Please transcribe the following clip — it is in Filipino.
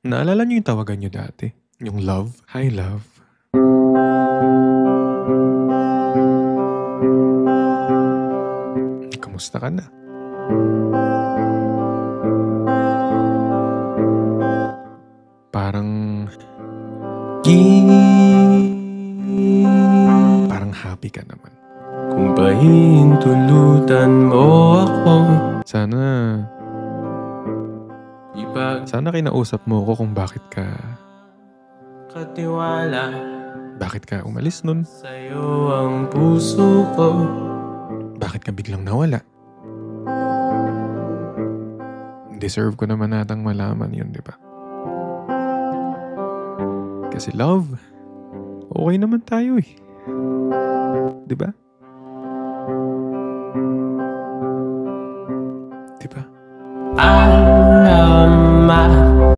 Naalala niyo yung tawagan niyo dati? Yung love? Hi, love. Kamusta ka na? Parang... Parang happy ka naman. Kung pahintulutan mo ako, Sana kinausap mo ko kung bakit ka katiwala umalis nun. sa'yo ang puso ko. Bakit ka biglang nawala? Deserve ko naman natang malaman yun, di ba? Kasi love, okay naman tayo eh. Di ba? Di ba? Alamat